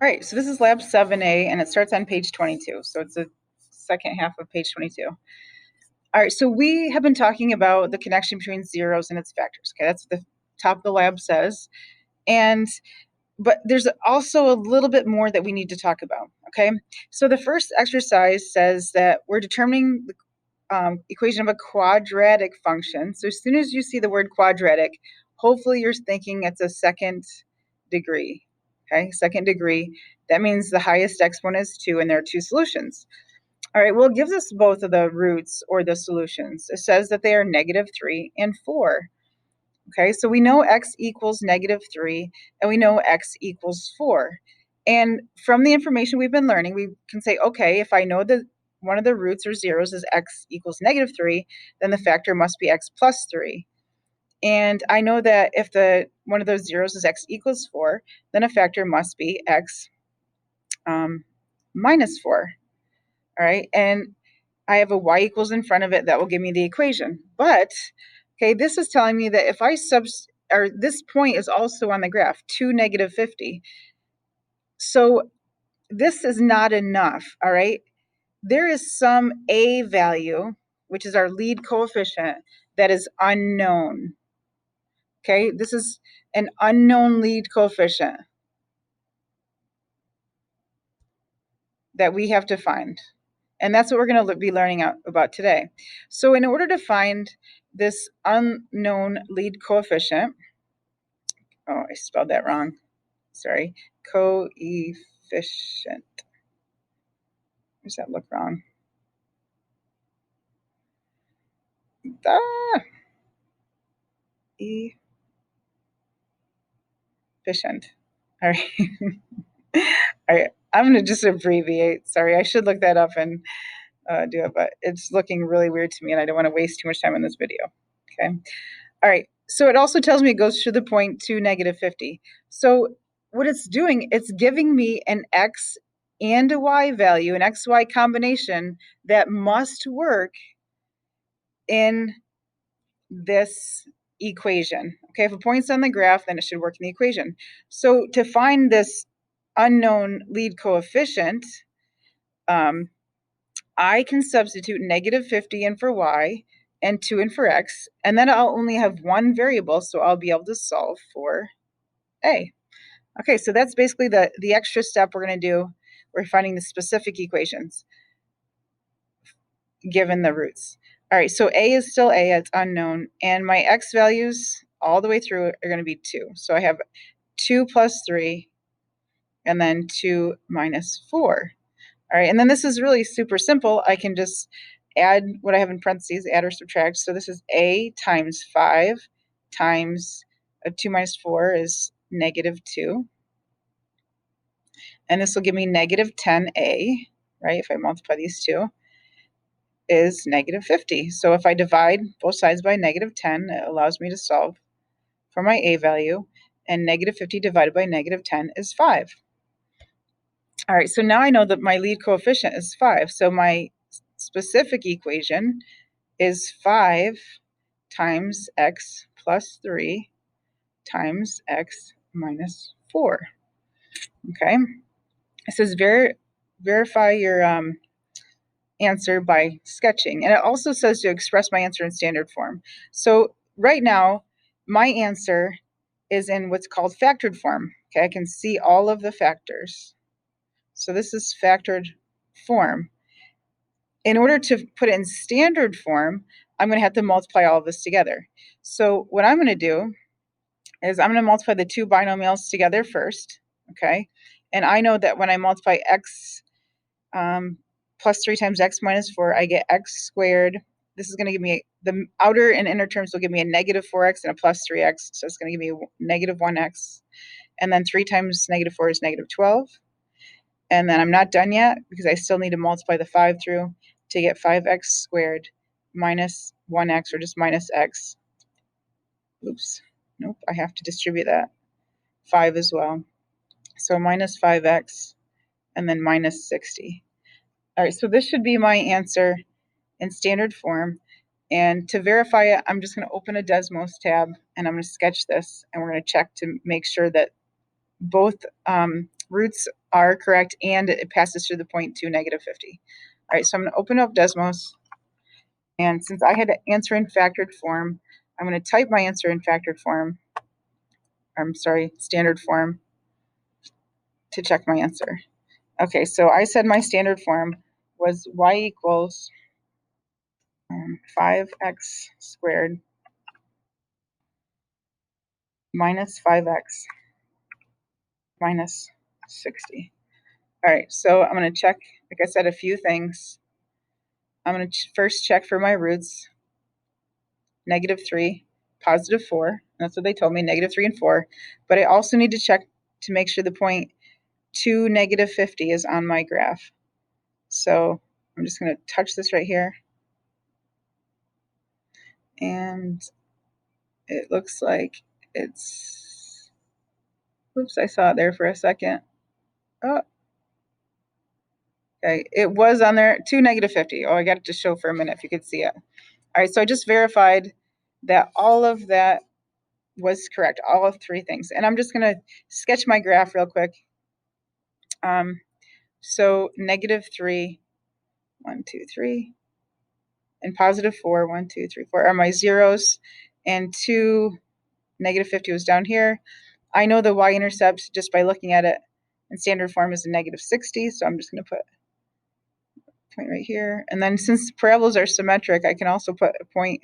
All right, so this is lab 7A, and it starts on page 22. So it's the second half of page 22. All right, so we have been talking about the connection between zeros and its factors. Okay, that's what the top of the lab says. But there's also a little bit more that we need to talk about. Okay, so the first exercise says that we're determining the equation of a quadratic function. So as soon as you see the word quadratic, hopefully you're thinking it's a second degree. Okay, second degree. That means the highest exponent is 2, and there are 2 solutions. All right, well, it gives us both of the roots or the solutions. It says that they are -3 and 4. Okay, so we know x equals -3, and we know x equals 4. And from the information we've been learning, we can say, okay, if I know that one of the roots or zeros is x equals -3, then the factor must be x plus 3. And I know that if one of those zeros is x equals 4, then a factor must be x minus 4. All right, and I have a y equals in front of it that will give me the equation. But, okay, this is telling me that if I this point is also on the graph, 2, -50. So this is not enough, all right? There is some a value, which is our lead coefficient, that is unknown. Okay, this is an unknown lead coefficient that we have to find. And that's what we're going to be learning about today. So in order to find this unknown lead coefficient, oh, I spelled that wrong. Sorry, coefficient. Does that look wrong? Efficient. All right. All right. I'm going to just abbreviate. Sorry, I should look that up and do it, but it's looking really weird to me, and I don't want to waste too much time in this video. Okay. All right. So it also tells me it goes to the point 2, -50. So what it's doing, it's giving me an x and a y value, an x-y combination that must work in this equation. Okay, if a point's on the graph, then it should work in the equation. So to find this unknown lead coefficient, I can substitute -50 in for y and 2 in for x, and then I'll only have one variable, so I'll be able to solve for a. Okay, so that's basically the extra step we're going to do. We're finding the specific equations given the roots. All right, so a is still a, it's unknown, and my x values all the way through are going to be 2. So I have 2 plus 3, and then 2 minus 4. All right, and then this is really super simple. I can just add what I have in parentheses, add or subtract. So this is a times 5 times 2 minus 4 is -2. And this will give me -10a, right? If I multiply these two, is -50. So if I divide both sides by -10, it allows me to solve for my a value, and -50 divided by -10 is 5. All right, so now I know that my lead coefficient is 5. So my specific equation is 5 times x plus 3 times x minus 4. Okay, it says verify your answer by sketching. And it also says to express my answer in standard form. So right now, my answer is in what's called factored form. Okay, I can see all of the factors. So this is factored form. In order to put it in standard form, I'm going to have to multiply all of this together. So what I'm going to do is I'm going to multiply the two binomials together first, okay? And I know that when I multiply x plus 3 times x minus 4, I get x squared. This is going to give me, the outer and inner terms will give me a -4x and a plus 3x, so it's going to give me -1x. And then 3 times -4 is -12. And then I'm not done yet because I still need to multiply the 5 through to get 5x squared minus 1x, or just minus x. Oops, nope, I have to distribute that 5 as well. So minus 5x and then minus 60. All right, so this should be my answer in standard form. And to verify it, I'm just going to open a Desmos tab, and I'm going to sketch this, and we're going to check to make sure that both roots are correct and it passes through the point to negative 50. All right, so I'm going to open up Desmos. And since I had to answer in factored form, I'm going to type my answer in factored form. I'm sorry, standard form to check my answer. Okay, so I said my standard form was y equals 5x squared minus 5x minus 60. All right, so I'm going to check, like I said, a few things. I'm going to first check for my roots, -3, +4. That's what they told me, -3 and 4. But I also need to check to make sure the point to -50 is on my graph. So I'm just going to touch this right here. And it looks like it's, oops, I saw it there for a second. Oh, okay, it was on there to -50. Oh, I got it to show for a minute if you could see it. All right, so I just verified that all of that was correct, all of 3 things. And I'm just going to sketch my graph real quick. So -3, 1, 2, 3, and +4, 1, 2, 3, 4 are my zeros, and -50 was down here. I know the y-intercept just by looking at it in standard form is a -60, so I'm just going to put a point right here. And then since parabolas are symmetric, I can also put a point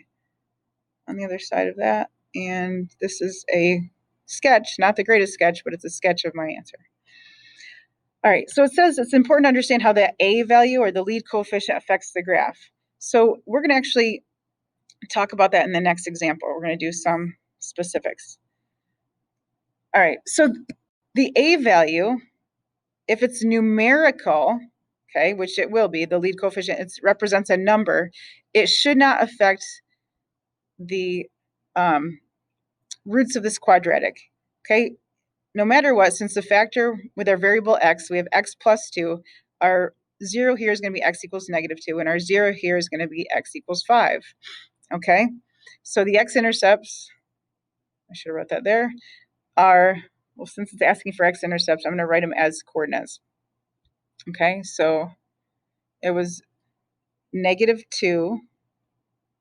on the other side of that. And this is a sketch, not the greatest sketch, but it's a sketch of my answer. All right, so it says it's important to understand how the a value or the lead coefficient affects the graph. So we're going to actually talk about that in the next example. We're going to do some specifics. All right, so the a value, if it's numerical, okay, which it will be, the lead coefficient, it represents a number, it should not affect the roots of this quadratic, okay? No matter what, since the factor with our variable x, we have x plus 2, our 0 here is going to be x equals -2, and our 0 here is going to be x equals 5, okay? So the x-intercepts, I should have wrote that there, are, well, since it's asking for x-intercepts, I'm going to write them as coordinates, okay? So it was -2,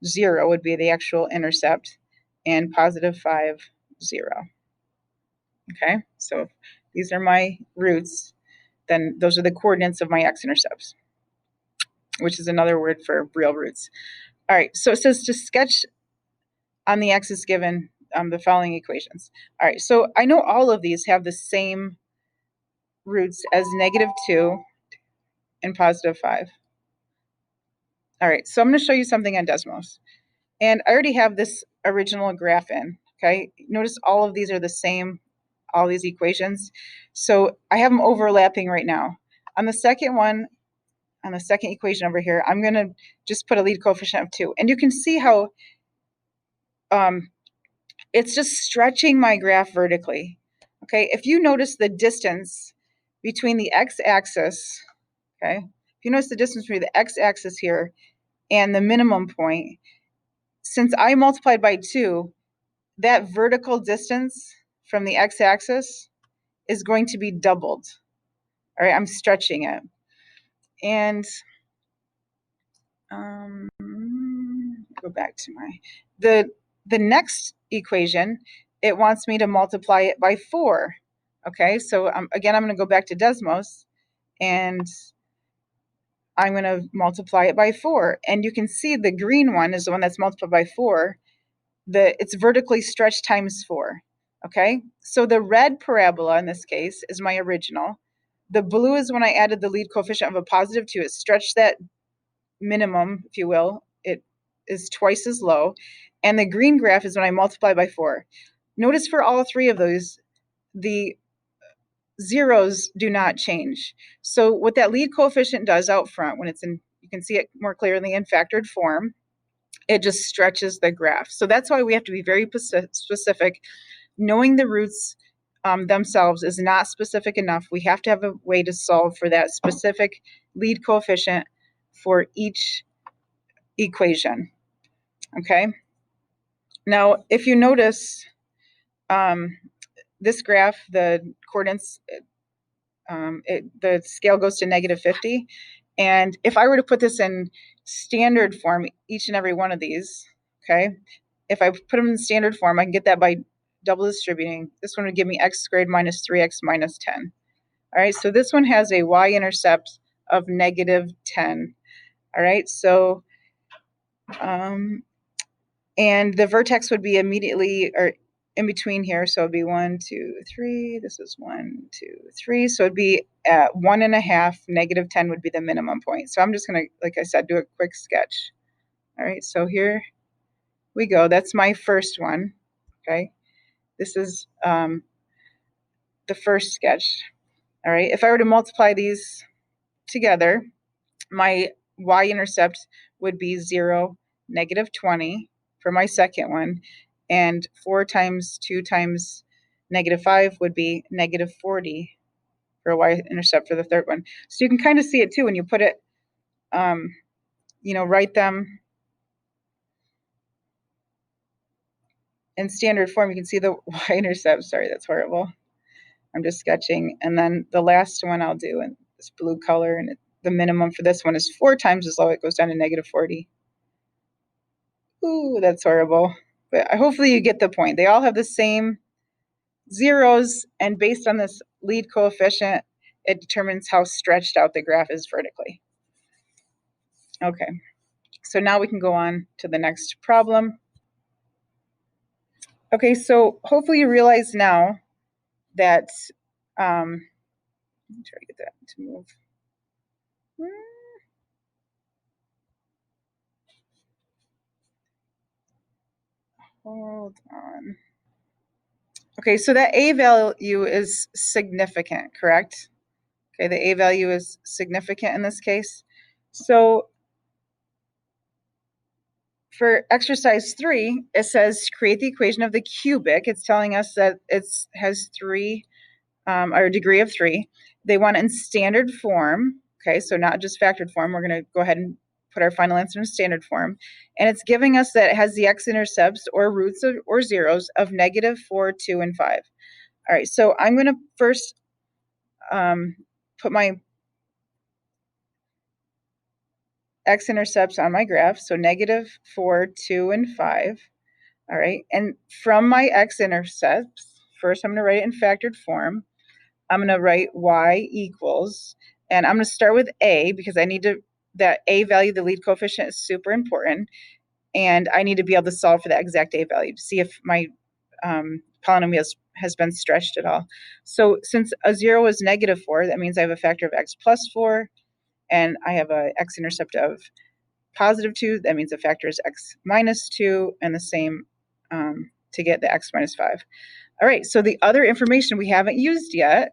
0 would be the actual intercept, and +5, 0. Okay, so if these are my roots, then those are the coordinates of my x-intercepts, which is another word for real roots. All right, so it says to sketch on the x-axis given the following equations. All right, so I know all of these have the same roots as -2 and +5. All right, so I'm going to show you something on Desmos. And I already have this original graph in, okay? Notice all of these are the same, all these equations. So I have them overlapping right now. On the second one, on the second equation over here, I'm going to just put a lead coefficient of 2. And you can see how it's just stretching my graph vertically. Okay, if you notice the distance between the x-axis, okay, if you notice the distance between the x-axis here and the minimum point, since I multiplied by 2, that vertical distance from the x-axis is going to be doubled. All right, I'm stretching it. And go back to the next equation, it wants me to multiply it by 4. Okay, so again, I'm going to go back to Desmos, and I'm going to multiply it by 4. And you can see the green one is the one that's multiplied by 4. It's vertically stretched times 4. Okay, so the red parabola in this case is my original. The blue is when I added the lead coefficient of a +2. It stretched that minimum, if you will. It is twice as low. And the green graph is when I multiply by 4. Notice for all 3 of those, the zeros do not change. So what that lead coefficient does out front, when it's in, you can see it more clearly in factored form, it just stretches the graph. So that's why we have to be very specific. Knowing the roots themselves is not specific enough. We have to have a way to solve for that specific lead coefficient for each equation. Okay. Now, if you notice this graph, the coordinates the scale goes to negative 50. And if I were to put this in standard form, each and every one of these, okay, if I put them in standard form, I can get that by double distributing. This one would give me x squared minus 3x minus 10. All right, so this one has a y-intercept of negative 10. All right, so, and the vertex would be immediately, or in between here, so it'd be 1, 2, 3, this is 1, 2, 3, so it'd be at 1.5, negative 10 would be the minimum point. So I'm just gonna, like I said, do a quick sketch. All right, so here we go, that's my first one, okay? This is the first sketch. All right, if I were to multiply these together, my y-intercept would be 0, negative 20 for my second one, and 4 times 2 times negative 5 would be negative 40 for a y-intercept for the third one. So you can kind of see it too when you put it, write them in standard form. You can see the y-intercept. Sorry, that's horrible. I'm just sketching. And then the last one I'll do in this blue color, and the minimum for this one is 4 times as low. It goes down to negative 40. Ooh, that's horrible. But hopefully you get the point. They all have the same zeros, and based on this lead coefficient, it determines how stretched out the graph is vertically. Okay, so now we can go on to the next problem. Okay, so hopefully you realize now that, let me try to get that to move. Hold on. Okay, so that A value is significant, correct? Okay, the A value is significant in this case. So for exercise 3, it says create the equation of the cubic. It's telling us that it has 3, or a degree of 3. They want it in standard form. Okay, so not just factored form. We're going to go ahead and put our final answer in standard form. And it's giving us that it has the x-intercepts or roots or zeros of negative 4, 2, and 5. All right, so I'm going to first put my x-intercepts on my graph. So negative 4, 2, and 5. All right, and from my x-intercepts, first I'm going to write it in factored form. I'm going to write y equals, and I'm going to start with a because I need to, that a value, the lead coefficient, is super important, and I need to be able to solve for that exact a value to see if my polynomial has been stretched at all. So since a 0 is negative 4, that means I have a factor of x plus 4, and I have a x-intercept of positive 2. That means the factor is x minus 2, and the same to get the x minus 5. All right, so the other information we haven't used yet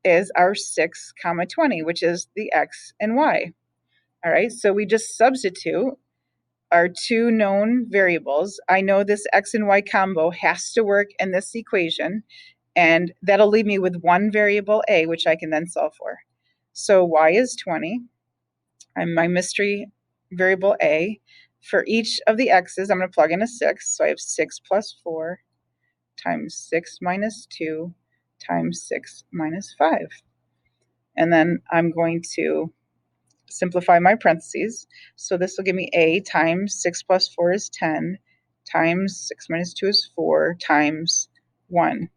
is our 6, 20, which is the x and y. All right, so we just substitute our 2 known variables. I know this x and y combo has to work in this equation, and that'll leave me with one variable a, which I can then solve for. So y is 20, and my mystery variable a. For each of the x's, I'm going to plug in a 6. So I have 6 plus 4 times 6 minus 2 times 6 minus 5. And then I'm going to simplify my parentheses. So this will give me a times 6 plus 4 is 10 times 6 minus 2 is 4 times 1.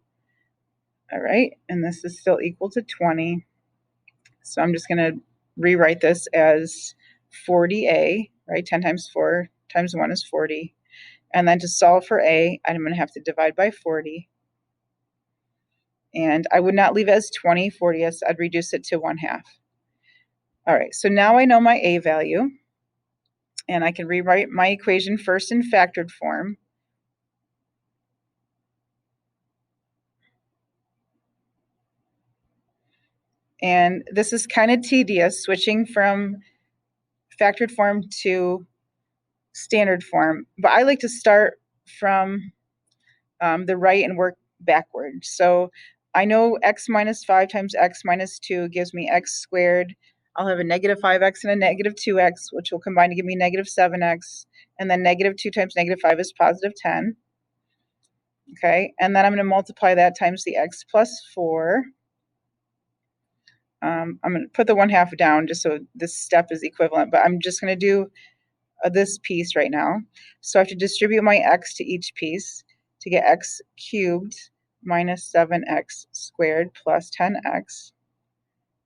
All right, and this is still equal to 20. So I'm just going to rewrite this as 40a, right? 10 times 4 times 1 is 40. And then to solve for a, I'm going to have to divide by 40. And I would not leave it as 20, 40th. I'd reduce it to 1/2. All right, so now I know my a value. And I can rewrite my equation first in factored form. And this is kind of tedious, switching from factored form to standard form. But I like to start from the right and work backward. So I know x minus 5 times x minus 2 gives me x squared. I'll have a negative 5x and a negative 2x, which will combine to give me negative 7x. And then negative 2 times negative 5 is positive 10. Okay, and then I'm going to multiply that times the x plus 4. I'm going to put the 1/2 down just so this step is equivalent, but I'm just going to do this piece right now. So I have to distribute my x to each piece to get x cubed minus 7x squared plus 10x.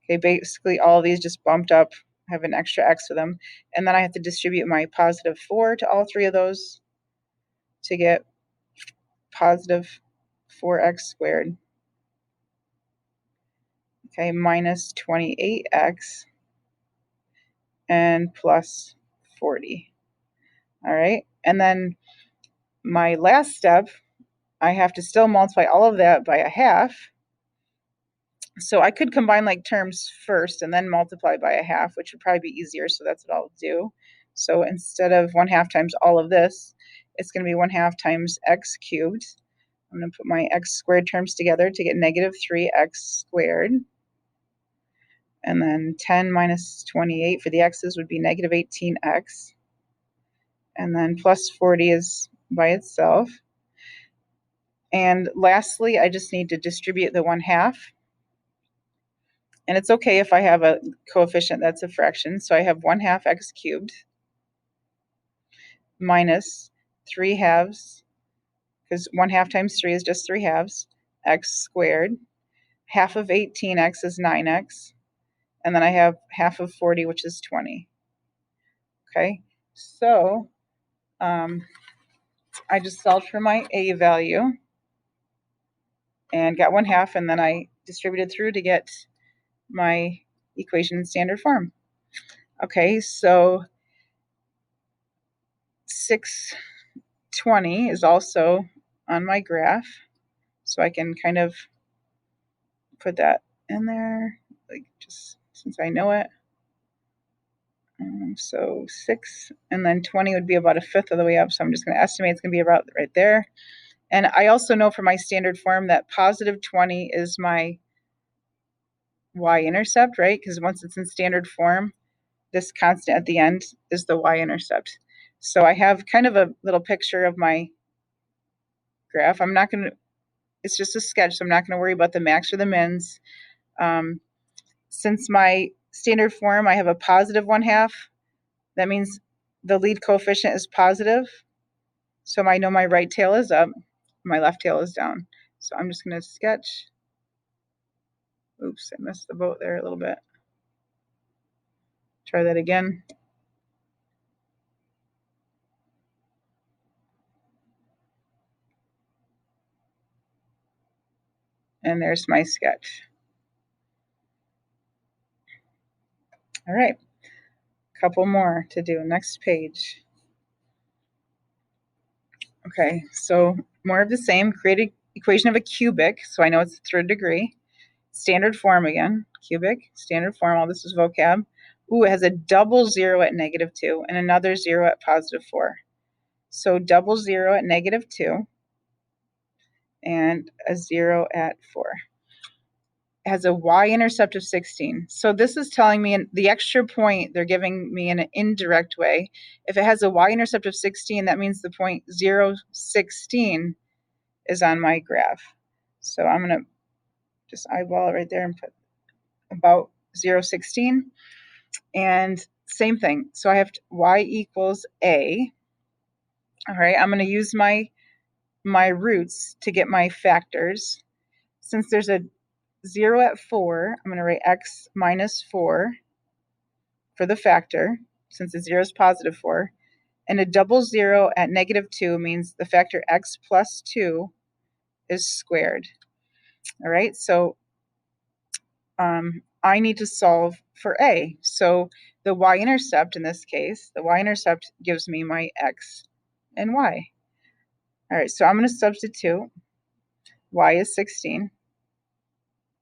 Okay, basically all of these just bumped up, have an extra x with them. And then I have to distribute my positive 4 to all three of those to get positive 4x squared. Okay, minus 28x and plus 40. All right, and then my last step, I have to still multiply all of that by 1/2. So I could combine like terms first and then multiply by 1/2, which would probably be easier, so that's what I'll do. So instead of 1/2 times all of this, it's going to be 1/2 times x cubed. I'm going to put my x squared terms together to get negative 3x squared. And then 10 minus 28 for the x's would be negative 18x. And then plus 40 is by itself. And lastly, I just need to distribute the 1/2. And it's okay if I have a coefficient that's a fraction. So I have 1/2 x cubed minus 3/2, because 1/2 times 3 is just 3/2, x squared. Half of 18x is 9x. And then I have half of 40, which is 20. Okay, so I just solved for my a value and got 1/2, and then I distributed through to get my equation in standard form. Okay, so 620 is also on my graph, so I can kind of put that in there, like just since I know it. So 6 and then 20 would be about 1/5 of the way up, so I'm just going to estimate it's going to be about right there. And I also know from my standard form that positive 20 is my y-intercept, right? Because once it's in standard form, this constant at the end is the y-intercept. So I have kind of a little picture of my graph. I'm not going to, it's just a sketch, so I'm not going to worry about the max or the mins. Since my standard form, I have a positive 1/2. That means the lead coefficient is positive. So I know my right tail is up, my left tail is down. So I'm just going to sketch. Oops, I missed the boat there a little bit. Try that again. And there's my sketch. All right, a couple more to do. Next page. Okay, so more of the same. Create an equation of a cubic, so I know it's the third degree. Standard form again, cubic, standard form, all this is vocab. Ooh, it has a double 0 at -2 and another 0 at +4. So double 0 at -2 and a 0 at 4. It has a y-intercept of 16. So this is telling me the extra point they're giving me in an indirect way. If it has a y-intercept of 16, that means the point 0, 16 is on my graph. So I'm going to just eyeball it right there and put about 0, 16. And same thing. So I have y equals a. All right, I'm going to use my roots to get my factors. Since there's a 0 at 4, I'm going to write x minus 4 for the factor, since the 0 is positive 4. And a double 0 at -2 means the factor x plus 2 is squared. All right, so I need to solve for a. So the y-intercept in this case, the y-intercept gives me my x and y. All right, so I'm going to substitute. Y is 16.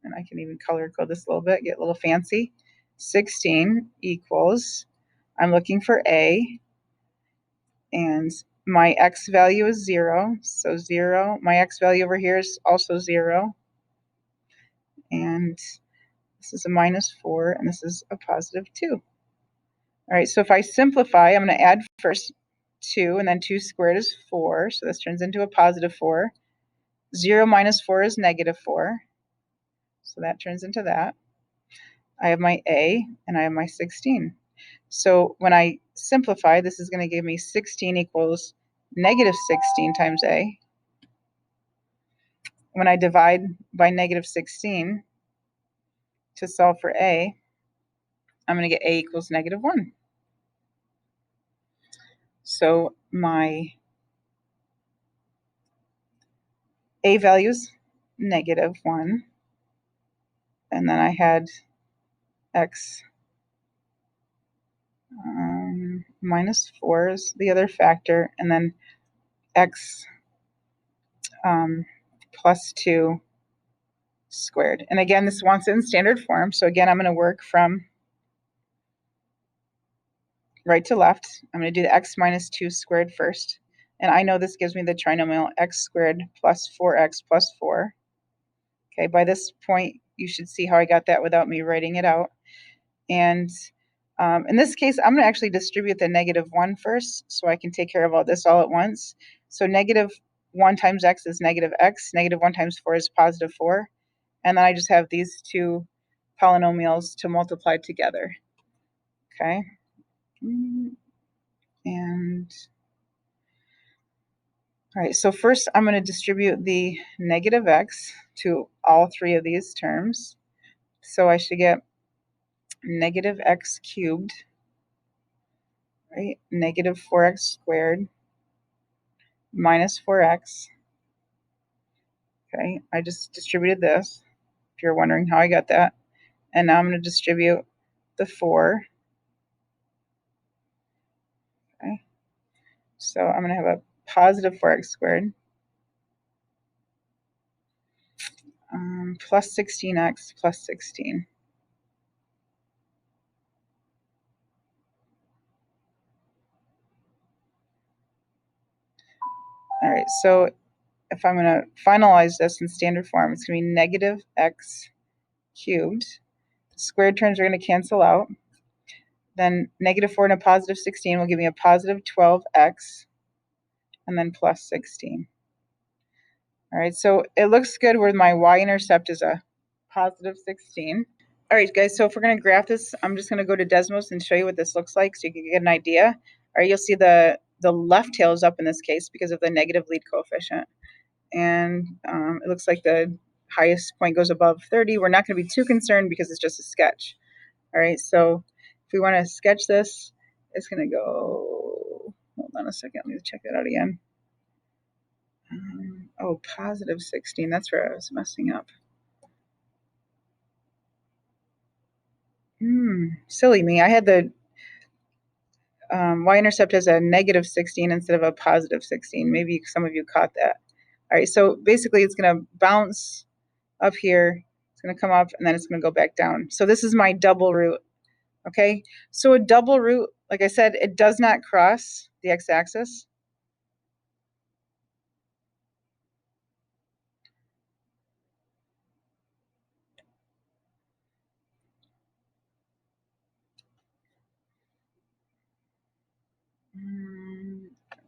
And I can even color code this a little bit, get a little fancy. 16 equals, I'm looking for a, and my x value is 0. So 0, my x value over here is also 0. And this is a -4, and this is a +2. All right, so if I simplify, I'm going to add first 2, and then 2 squared is 4. So this turns into a +4. 0 minus 4 is -4. So that turns into that. I have my a, and I have my 16. So when I simplify, this is going to give me 16 equals negative 16 times a. When I divide by negative 16 to solve for a, I'm going to get a equals negative 1. So my a value is negative 1, and then I had x minus 4 is the other factor, and then x plus 2 squared. And again, this wants it in standard form, so again, I'm going to work from right to left. I'm going to do the x minus 2 squared first. And I know this gives me the trinomial x squared plus 4x plus 4. Okay, by this point, you should see how I got that without me writing it out. And in this case, I'm going to actually distribute the negative 1 first, so I can take care of all this all at once. So negative 1 times x is negative x. Negative 1 times 4 is positive 4. And then I just have these two polynomials to multiply together. Okay. And all right, so first I'm going to distribute the negative x to all three of these terms. So I should get negative x cubed, right? Negative 4x squared minus 4x. Okay, I just distributed this, if you're wondering how I got that. And now I'm going to distribute the 4. Okay, so I'm going to have a positive 4x squared plus 16x plus 16. All right, so if I'm going to finalize this in standard form, it's going to be negative x cubed. The squared terms are going to cancel out. Then negative 4 and a positive 16 will give me a positive 12x, and then plus 16. All right, so it looks good where my y-intercept is a positive 16. All right, guys, so if we're going to graph this, I'm just going to go to Desmos and show you what this looks like so you can get an idea. All right, you'll see the left tail is up in this case because of the negative lead coefficient. And it looks like the highest point goes above 30. We're not going to be too concerned because it's just a sketch. All right, so if we want to sketch this, it's going to go, hold on a second, let me check that out again. Oh, positive 16, that's where I was messing up. Silly me, I had the y-intercept as a negative 16 instead of a positive 16. Maybe some of you caught that. All right, so basically it's going to bounce up here, it's going to come up, and then it's going to go back down. So this is my double root. Okay, so a double root, like I said, it does not cross the x-axis.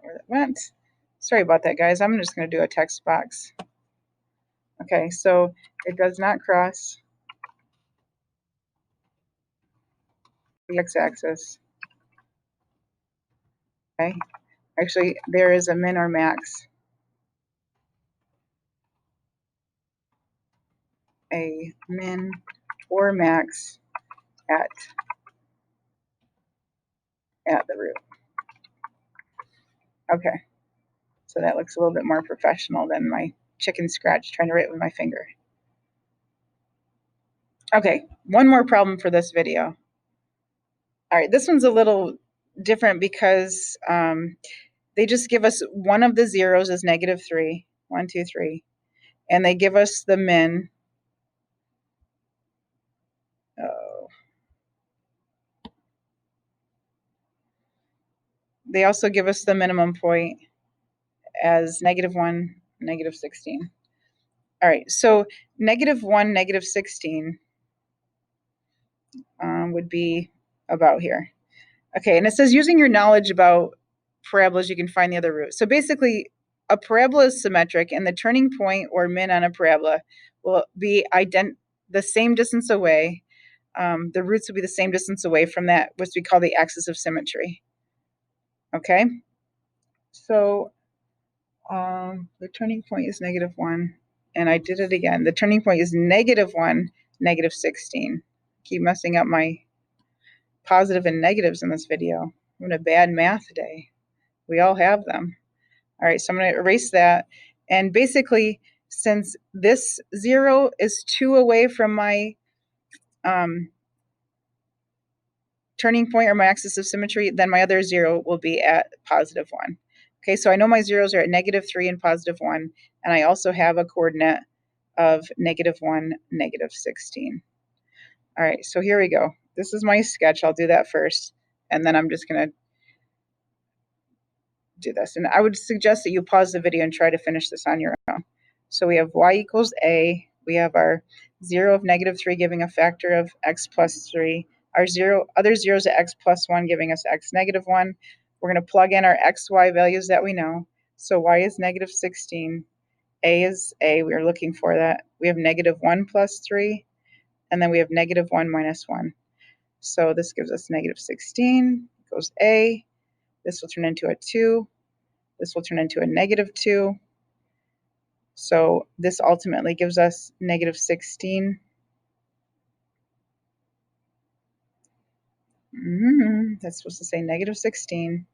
Where that went. Sorry about that, guys. I'm just going to do a text box. Okay, so it does not cross the x-axis. Okay, actually, there is a min or max. A min or max at the root. Okay, so that looks a little bit more professional than my chicken scratch trying to write with my finger. Okay, one more problem for this video. All right, this one's a little different because they just give us one of the zeros as negative 3, 1, 2, 3, and they give us the min. They also give us the minimum point as negative 1, negative 16. All right, so negative 1, negative 16 would be about here. Okay, and it says using your knowledge about parabolas, you can find the other root. So basically, a parabola is symmetric, and the turning point or min on a parabola will be the same distance away the roots will be the same distance away from that, which we call the axis of symmetry. Okay? So the turning point is -1, and I did it again. The turning point is -1, -16. Keep messing up my positive and negatives in this video. I'm having a bad math day. We all have them. All right, so I'm going to erase that. And basically, since this 0 is 2 away from my turning point or my axis of symmetry, then my other 0 will be at +1. Okay, so I know my zeros are at -3 and +1, and I also have a coordinate of -1, -16. All right, so here we go. This is my sketch. I'll do that first, and then I'm just going to do this. And I would suggest that you pause the video and try to finish this on your own. So we have y equals a. We have our 0 of -3 giving a factor of x plus 3. Our other zeros at x plus 1 giving us x -1. We're going to plug in our x, y values that we know. So y is -16. A is a. We are looking for that. We have -1 plus 3. And then we have -1 minus 1. So this gives us -16. Goes a. This will turn into a 2. This will turn into a -2. So this ultimately gives us -16. That's supposed to say -16.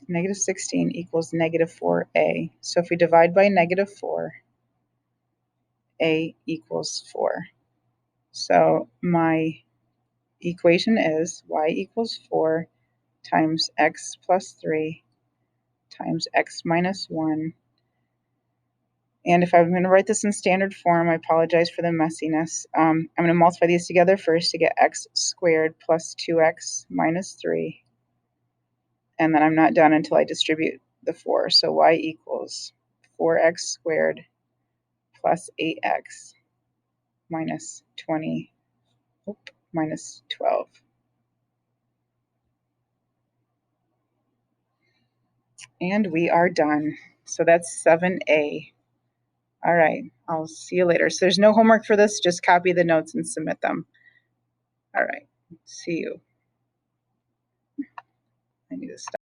-16 equals -4a. So if we divide by -4, a equals 4. So my equation is y equals 4 times x plus 3 times x minus 1. And if I'm going to write this in standard form, I apologize for the messiness. I'm going to multiply these together first to get x squared plus 2x minus 3. And then I'm not done until I distribute the 4. So y equals 4x squared plus 8x minus 12. And we are done. So that's 7a. All right, I'll see you later. So there's no homework for this, just copy the notes and submit them. All right, see you. I need to stop.